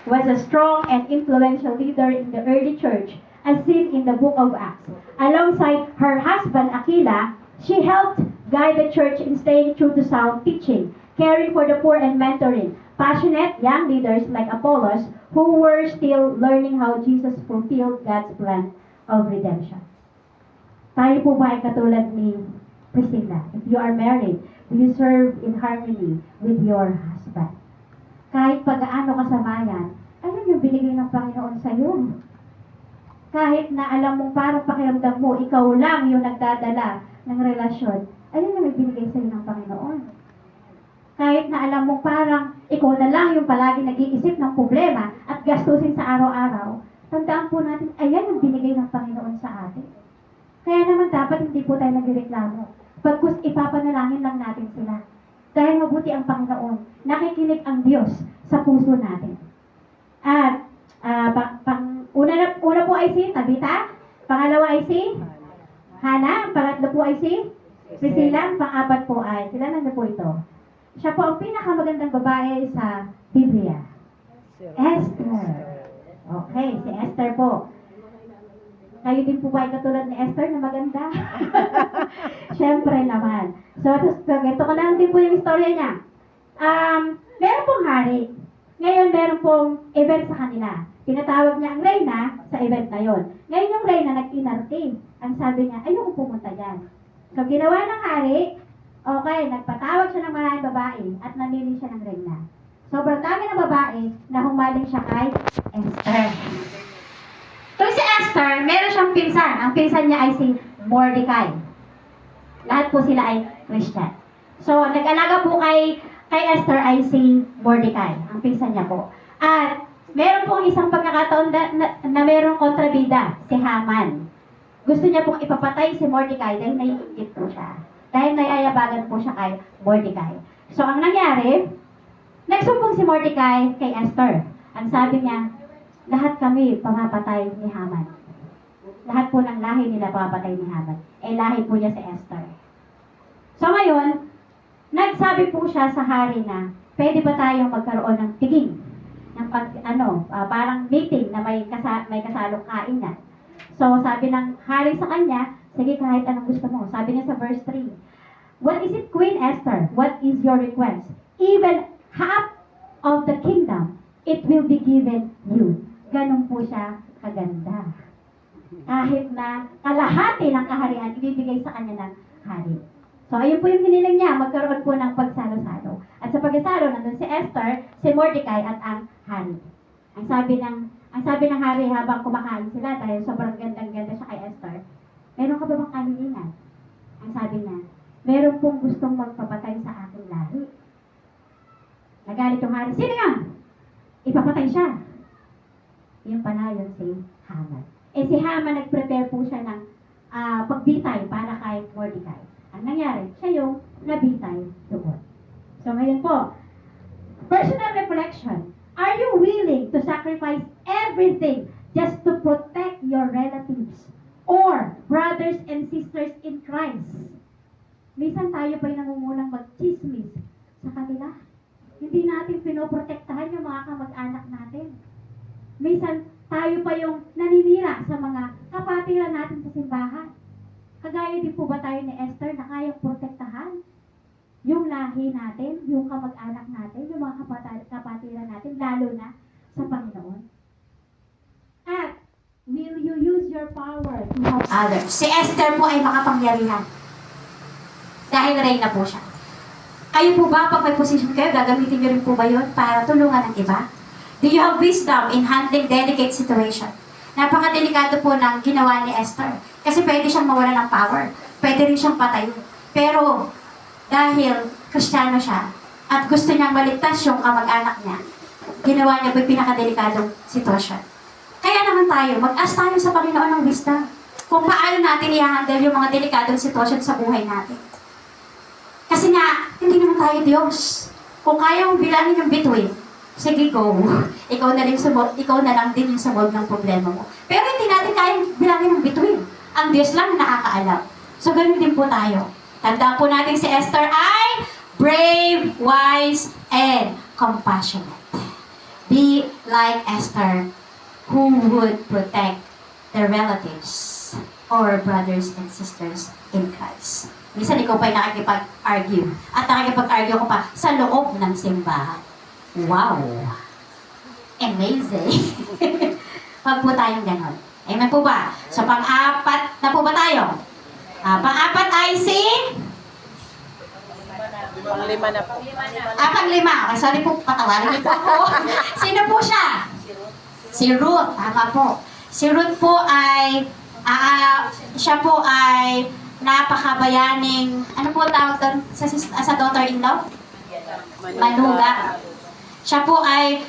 was a strong and influential leader in the early church, as seen in the book of Acts. Alongside her husband Aquila, she helped guide the church in staying true to sound teaching, caring for the poor and mentoring passionate young leaders like Apollos who were still learning how Jesus fulfilled God's plan of redemption. Tayo po ba ay katulad ni Priscilla? If you are married, do you serve in harmony with your husband? Kahit pag-aano kasamayan, ayun yung binigay ng Panginoon sa iyo. Kahit na alam mong parang pakiramdam mo, ikaw lang yung nagdadala ng relasyon, ayun yung ibinigay sa iyo ng Panginoon. Kahit na alam mong parang ikaw na lang yung palagi nag-iisip ng problema at gastusin sa araw-araw, tandaan po natin, ayan yung binigay ng Panginoon sa atin. Kaya naman dapat hindi po tayo nagreklamo. Pagkus ipapanalangin lang natin sila. Dahil mabuti ang Panginoon, nakikinig ang Diyos sa puso natin. At una po ay si Tabitha, pangalawa ay si Hana, pangatlo po ay si Priscilla, pang-apat po ay, sila na po ito. Siya po ang pinakamagandang babae sa Biblia. Esther. Okay, si Esther po. Kayo din po ba ay katulad ni Esther na maganda? Siyempre naman. So, ito ko lang din po yung istorya niya. Meron pong hari. Ngayon, meron pong event sa kanila. Tinatawag niya ang Reyna sa event na yon. Ngayon yung Reyna nag-inarte. Ang sabi niya, ayoko pumunta dyan. So, ginawa ng hari, okay, nagpatawag siya ng maraming babae at namili siya ng Reyna. Sobrang dami ng babae na humaling siya kay Esther. So, si Esther, meron siyang pinsan. Ang pinsan niya ay si Mordecai. Lahat po sila ay Christian. So, nag-alaga po kay Esther ay si Mordecai. Ang pinsan niya po. At meron pong isang pagkakataon na merong kontrabida, si Haman. Gusto niya pong ipapatay si Mordecai dahil naiingit po siya. Dahil naiayabagan po siya kay Mordecai. So, ang nangyari, nagsumbong si Mordecai kay Esther. Ang sabi niya, lahat kami pamapatay ni Haman. Lahat po ng lahi nila pamapatay ni Haman. Eh, lahi po niya si Esther. So ngayon, nagsabi po siya sa hari na, pwede ba tayong magkaroon ng tiging? Ng parang meeting na may kasalong kainan. So sabi ng hari sa kanya, sige kahit anong gusto mo. Sabi niya sa verse 3, what is it, Queen Esther? What is your request? Even half of the kingdom, it will be given you. Ganun po siya kaganda. Kahit na kalahati ng kaharian, ibibigay sa kanya ng hari. So, ayun po yung hiniling niya, magkaroon po ng pagsalo-salo. At sa pagsalo, nandun si Esther, si Mordecai, at ang hari. Ang sabi ng hari habang kumakain sila, dahil sobrang gandang-ganda siya kay Esther, meron ka ba bang kahilingan? Ang sabi niya, meron pong gustong magpapatay sa aking lahi. Nagalit yung hari, sino yan? Ipapatay siya. Yung pala yun si Haman. Eh si Haman nag-prepare po siya ng pagbitay para kay Mordecai. Ang nangyari, siya yung nabitay doon. So ngayon po, personal reflection. Are you willing to sacrifice everything just to protect your relatives or brothers and sisters in Christ? Minsan tayo pa yung nangungulang mag-chismis sa kanila. Hindi natin pinoprotektahan yung mga kamag-anak natin. Minsan, tayo pa yung naninira sa mga kapatiran natin sa simbahan. Kagaya din po ba tayo ni Esther na kayang protektahan yung lahi natin, yung kamag-anak natin, yung mga kapatiran natin, lalo na sa Panginoon? At, will you use your power to help others? Si Esther po ay makapangyarihan. Dahil reyna po siya. Kayo po ba, pag may position kayo, gagamitin niyo rin po ba yun para tulungan ang iba? Do you have wisdom in handling delicate situation? Napakadelikado po ng ginawa ni Esther. Kasi pwede siyang mawala ng power. Pwede rin siyang patayo. Pero, dahil Kristiyano siya, at gusto niyang maligtas yung kamag-anak niya, ginawa niya po yung pinakadelikadong sitwasyon. Kaya naman tayo, mag-ask tayo sa Panginoon ng wisdom kung paano natin i-handle yung mga delikadong sitwasyon sa buhay natin. Kasi nga, hindi naman tayo Diyos. Kung kaya mong bilangin yung bituin, sige, go. Ikaw na lang din yung sabog ng problema mo. Pero hindi natin kayang bilangin ng bituin. Ang Diyos lang nakakaalam. So, ganun din po tayo. Tandaan po natin si Esther ay brave, wise, and compassionate. Be like Esther, who would protect their relatives or brothers and sisters in Christ. Minsan ikaw pa'y nakikipag-argue. At nakikipag-argue ko pa sa loob ng simbahan. Wow! Amazing! Huwag po tayong ganon. Amen po ba? So, pang-apat na po ba tayo? Pang-apat ay si... Panglima na po. Panglima. Okay, sorry po, patawarin niyo po ako. Sino po siya? Si Ruth. Tama po. Si Ruth po ay... siya po ay napakabayaning... Ano po tawag doon sa daughter-in-law? Manugang. Siya po ay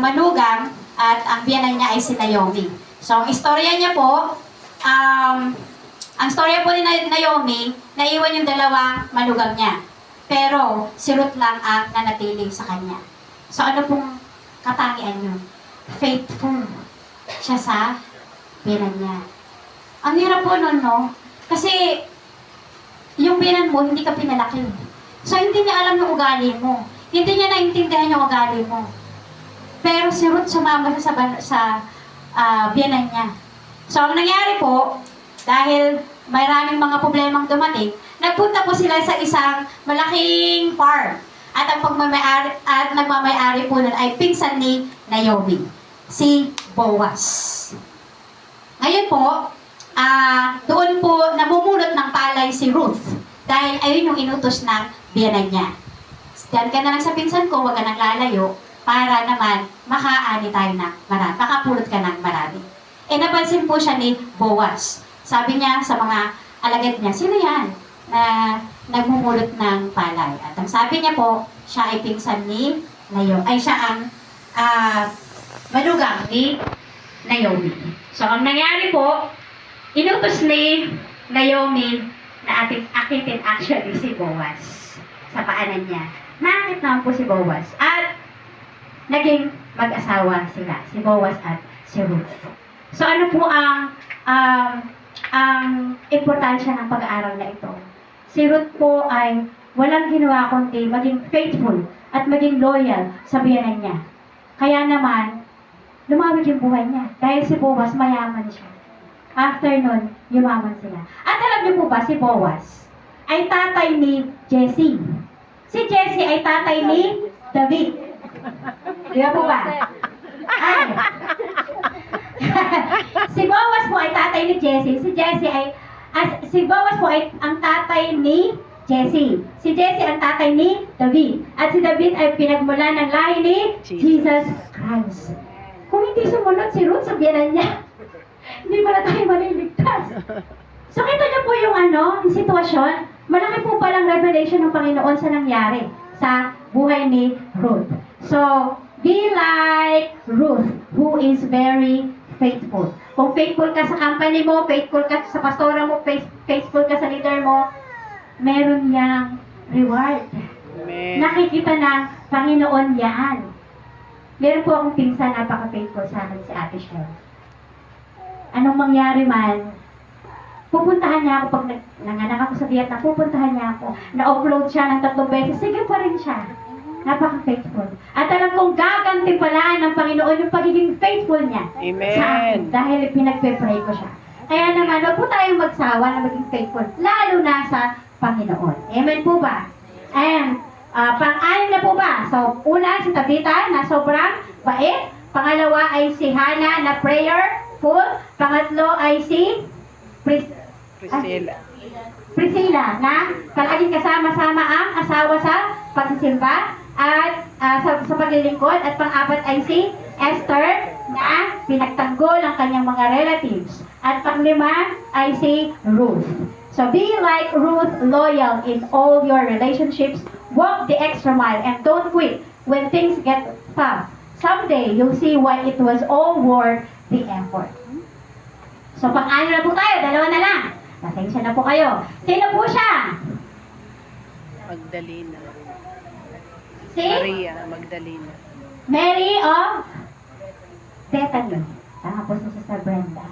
manugang at ang biyanan niya ay si Naomi. So, ang istorya niya po, ang storya po ni Naomi, naiwan yung dalawang manugang niya. Pero, si Ruth lang ang nanatili sa kanya. So, ano pong katangian yun? Faithful siya sa biyanan niya. Ang hirap po nun, no? Kasi, yung biyanan mo, hindi ka pinalaki. So, hindi niya alam yung ugali mo. Hindi niya naintindihan yung ugali mo. Pero si Ruth sumama siya sa biyanan niya. So, ang nangyari po, dahil maraming mga problemang dumating, nagpunta po sila sa isang malaking farm. At ang nagmamayari po nun ay pinsan ni Naomi, si Boaz. Ngayon po, doon po namumulot ng palay si Ruth. Dahil ayun yung inutos ng biyanan niya. Diyan ka na lang sa pinsan ko, huwag ka nang lalayo, para naman makaani tayo ng marami, makapulot ka ng marami. Napansin po siya ni Boaz. Sabi niya sa mga alagad niya, sino yan na nagmumulot ng palay? At ang sabi niya po, siya ay pinsan ni Naomi. Ay, siya ang manugang ni Naomi. So, ang nangyari po, inutos ni Naomi na akitin actually si Boaz sa paanan niya. Nakakit naman po si Boaz. At naging mag-asawa sila, si Boaz at si Ruth. So ano po ang importansya ng pag-aaral na ito? Si Ruth po ay walang ginawa kundi maging faithful at maging loyal sa biyanan niya. Kaya naman, lumawig yung buhay niya. Dahil si Boaz, mayaman siya. After nun, yumaman sila. At alam niyo po ba, si Boaz ay tatay ni Jesse. Si Jesse ay tatay ni David. Di ba po ba? Ay. Si Boaz po ay tatay ni Jesse. Si Boaz po ay ang tatay ni Jesse. Si Jesse ang tatay ni David. At si David ay pinagmula ng lahi ni Jesus Christ. Kung hindi sumunod si Ruth sa biyanan niya, hindi pala tayo maliligtas. So kita niyo po yung yung sitwasyon. Malaki po palang revelation ng Panginoon sa nangyari sa buhay ni Ruth. So, be like Ruth, who is very faithful. Kung faithful ka sa company mo, faithful ka sa pastora mo, faithful ka sa leader mo, meron niyang reward. Amen. Nakikita ng Panginoon yan. Meron po akong pinsan, napaka-faithful sa akin, si Ate Shell. Anong mangyari man, pupuntahan niya ako pag nanganak ako sa Vietnam, pupuntahan niya ako. Na-upload siya ng 3 beses, sige pa rin siya. Napaka-faithful. At alam kong gagantimpalaan ng Panginoon yung pagiging faithful niya Amen. sa akin. Dahil pinagpe-pray ko siya. Kaya naman, huwag po tayong magsawa na maging faithful, lalo na sa Panginoon. Amen po ba? And, pang-anim na po ba? So, una, si Tabitha na sobrang bait. Pangalawa ay si Hannah na prayerful. Pangatlo ay si Priscilla na palaging kasama-sama ang asawa sa pagsisimba at sa paglilingkod. At pang-apat ay si Esther na pinagtanggol ang kanyang mga relatives. At pang-lima ay si Ruth. So be like Ruth, loyal in all your relationships. Walk the extra mile and don't quit when things get tough. Someday, you'll see why it was all worth the effort. So pang-anim na po tayo, 2 na lang. Pasensya na po kayo. Sino po siya? Magdalena. Si Maria Magdalena. Mary of Bethany. Tama po si Sister Brenda.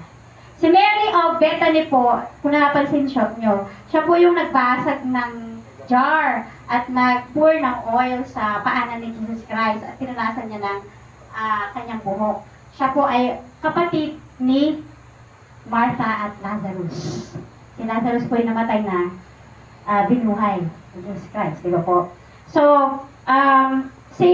Si Mary of Bethany po, kung napansin nyo, siya po yung nagbasag ng jar at nag-pour ng oil sa paanan ni Jesus Christ at pinanasan niya ng kanyang buhok. Siya po ay kapatid ni Martha at Lazarus. Si Lazarus po ay namatay na binuhay ni Jesus Christ, di ba po? So, si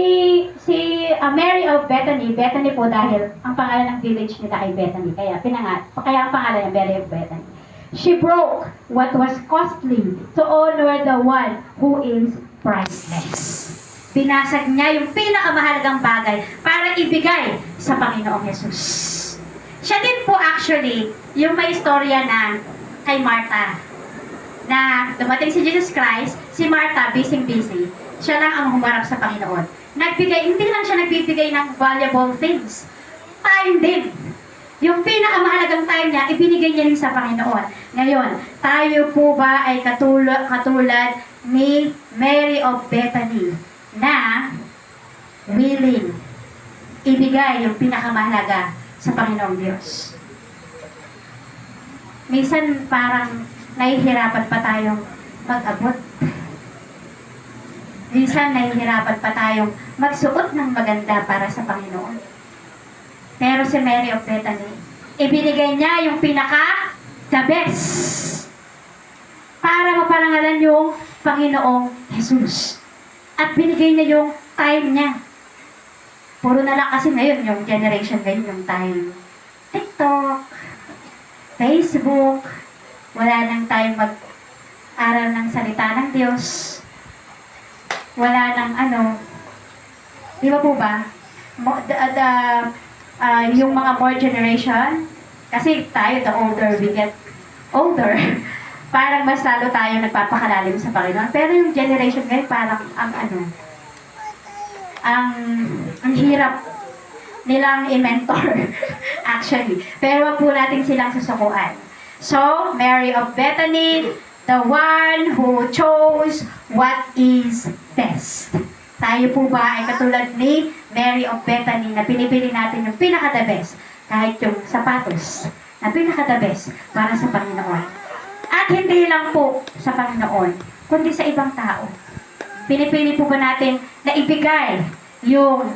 Mary of Bethany po dahil ang pangalan ng village nila ay Bethany, kaya ang pangalan niya Mary of Bethany. She broke what was costly to honor the one who is priceless. Binasag niya yung pinakamahalagang bagay para ibigay sa Panginoong Jesus. Siya din po actually yung may istorya na kay Martha. Na dumating si Jesus Christ, si Martha, busy-busy. Siya lang ang humarap sa Panginoon. Hindi lang siya nagbibigay ng valuable things. Time din. Yung pinakamahalagang time niya, ibinigay niya rin sa Panginoon. Ngayon, tayo po ba ay katulad ni Mary of Bethany na willing ibigay yung pinakamahalaga sa Panginoong Diyos? Minsan parang nahihirapan pa tayong mag-abot. Minsan nahihirapan pa tayong magsuot ng maganda para sa Panginoon. Pero si Mary of Bethany, ibinigay niya yung the best para maparangalan yung Panginoong Jesus. At binigay niya yung time niya. Puro na lang kasi ngayon, yung generation ngayon, yung time. TikTok, Facebook, wala nang time mag-aral ng salita ng Diyos. Wala nang di ba po ba? Yung mga more generation, kasi tayo, the older we get older, parang mas lalo tayo nagpapakalalim sa Panginoon. Pero yung generation ngayon, parang ang hirap nilang i-mentor, actually. Pero wag po natin silang susukuan. So, Mary of Bethany, the one who chose what is best. Tayo po ba ay katulad ni Mary of Bethany na pinipili natin yung pinaka-the best, kahit yung sapatos na pinaka-the best para sa Panginoon. At hindi lang po sa Panginoon, kundi sa ibang tao. Pinipili po ba natin na ibigay yung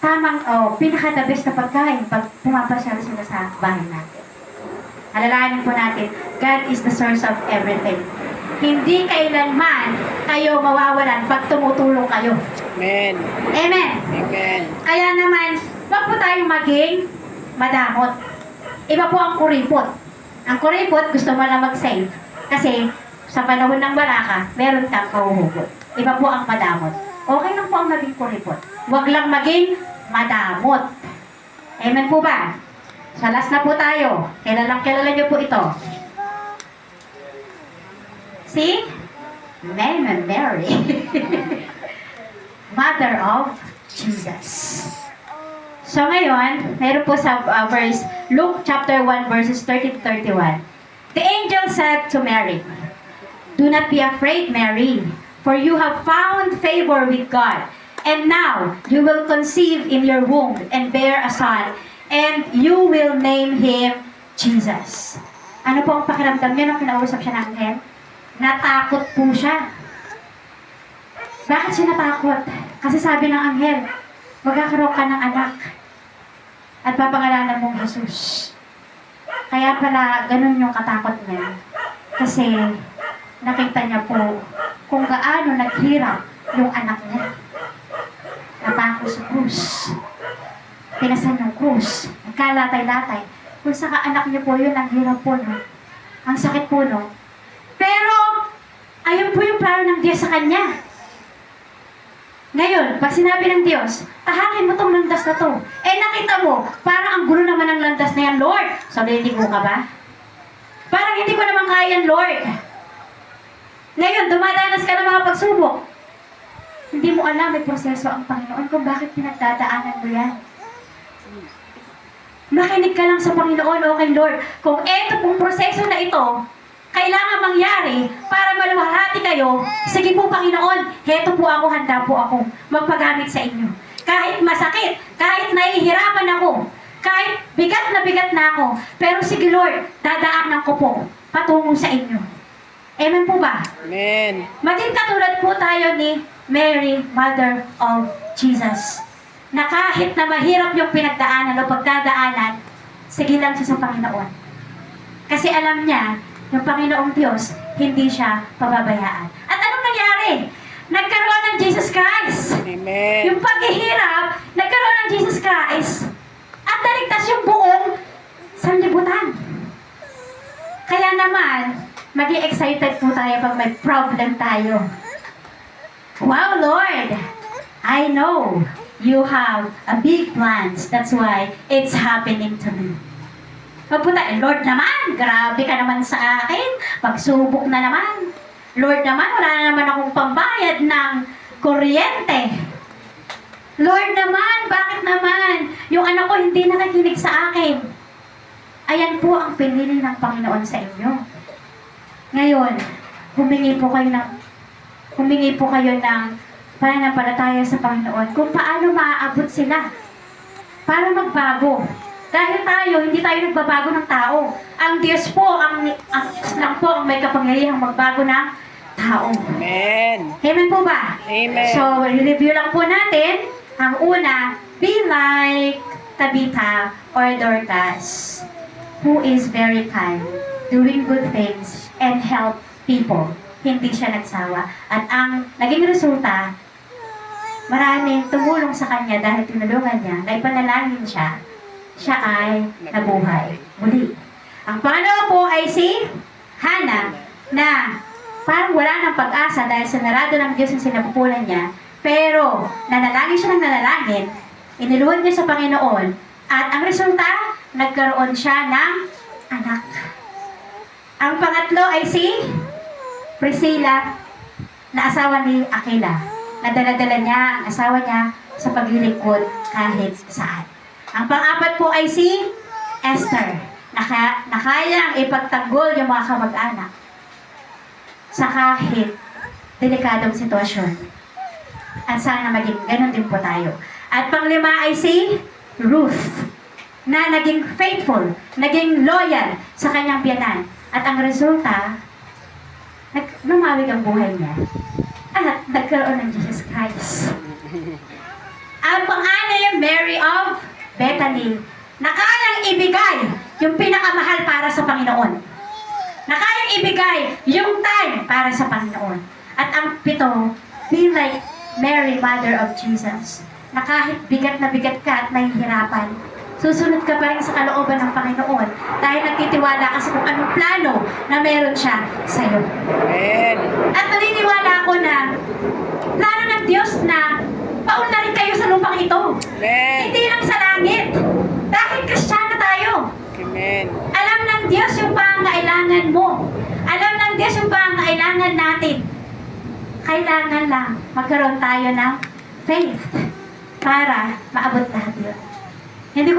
tamang pinaka-the best na pagkain pag pumapasyal sila sa bahay natin. Alalahanin po natin, God is the source of everything. Hindi kailanman kayo mawawalan pag tumutulong kayo. Amen. Amen. Amen. Kaya naman, wag po tayong maging madamot. Iba po ang kuripot. Ang kuripot, gusto mo lang mag-save. Kasi, sa panahon ng baraka, meron kang kahuhugot. Iba po ang madamot. Okay lang po ang maging kuripot. Wag lang maging madamot. Amen po ba? Sa last na po tayo. Kilala niyo po ito. Si Mary. Mother of Jesus. So ngayon, meron po sa Luke chapter 1 verses 30 to 31. The angel said to Mary, "Do not be afraid, Mary, for you have found favor with God. And now you will conceive in your womb and bear a son, and you will name him Jesus." Ano po ang pakiramdam niyo nung kinausap siya ng anghel? Natakot po siya. Bakit siya natakot? Kasi sabi ng anghel, magkakaroon ka ng anak at papangalanan mong Jesus. Kaya pala, ganun yung katakot niya. Kasi nakita niya po kung gaano naghirap yung anak niya. Napako sa krus. Pinasan yung krus. Nagkalatay-latay. Kung saka anak niya po yun, ang hirap po, no? Ang sakit po, no? Pero, ayun po yung plano ng Diyos sa kanya. Ngayon, pag sinabi ng Diyos, tahakin mo tong landas na to. Nakita mo, parang ang gulo naman ng landas na yan, Lord. So, naliligo ka ba? Parang hindi ko naman kaya yan, Lord. Ngayon, dumadanas ka ng mga pagsubok. Hindi mo alam, may proseso ang Panginoon kung bakit pinagdadaanan mo yan. Makinig ka lang sa Panginoon, okay, Lord. Kung eto pong proseso na ito, kailangan mangyari para maluwalhati kayo, sige po Panginoon, heto po ako, handa po ako magpagamit sa inyo. Kahit masakit, kahit nahihirapan ako, kahit bigat na ako, pero sige Lord, dadaanan ko po patungo sa inyo. Amen po ba? Amen. Maging katulad po tayo ni Mary, Mother of Jesus. na kahit na mahirap yung pinagdaanan o pagdadaanan, sige lang siya sa Panginoon. Kasi alam niya, yung Panginoong Diyos, hindi siya pababayaan. At anong nangyari? Nagkaroon ng Jesus Christ. Amen. Yung paghihirap, nagkaroon ng Jesus Christ. At naligtas yung buong sanlibutan. Kaya naman, maging excited po tayo pag may problem tayo. Wow, Lord! I know you have a big plans. That's why it's happening to me. Pagpunta, Lord naman, grabe ka naman sa akin. Pagsubok na naman. Lord naman, wala na naman akong pambayad ng kuryente. Lord naman, bakit naman? Yung anak ko hindi nakikinig sa akin. Ayan po ang pinili ng Panginoon sa inyo. Ngayon, humingi po kayo ng pananampalataya sa Panginoon kung paano maaabot sila para magbago. Dahil hindi tayo nagbabago ng tao. Ang Diyos po, lang po ang may kapangyarihang magbago ng tao. Amen. Amen po ba? Amen. So, review lang po natin. Ang una, be like Tabitha or Dorcas, who is very kind, doing good things, and help people. Hindi siya nagsawa. At ang naging resulta, maraming tumulong sa kanya dahil tinulungan niya, na ipanalangin siya ay nabuhay. Muli. Ang pangalawa po ay si Hannah, na parang wala ng pag-asa dahil sinarado ng Diyos ang sinapupulan niya, pero nanalangin siya ng nanalangin, iniluwad niya sa Panginoon, at ang resulta, nagkaroon siya ng anak. Ang pangatlo ay si Priscilla, na asawa ni Aquila. Nadala-dala niya ang asawa niya sa paglilingkod kahit saan. Ang pang-apat po ay si Esther, na kayang ipagtanggol yung mga kamag-anak sa kahit delikadong sitwasyon. At sana maging ganun din po tayo. At panglima ay si Ruth, na naging faithful, naging loyal sa kanyang biyanan. At ang resulta, lumawig ang buhay niya. At nagkaroon ng Jesus Christ. Ang pang-anim, Mary of Bethany, na kayang ibigay yung pinakamahal para sa Panginoon. Na kayang ibigay yung time para sa Panginoon. At ang pito, be like Mary, Mother of Jesus, na kahit bigat na bigat ka at nahihirapan, susunod ka pa rin sa kalooban ng Panginoon dahil nagtitiwala ka sa kung anong plano na meron siya sa iyo. Amen. At naniniwala ako na plano ng Diyos na paunlarin kayo sa lupang ito. Amen. Hindi lang sa langit. Dahil Kristiyano tayo. Amen. Alam ng Diyos yung pangailangan mo. Alam ng Diyos yung pangailangan natin. Kailangan lang magkaroon tayo ng faith para maabot lahat yun. Hindi ko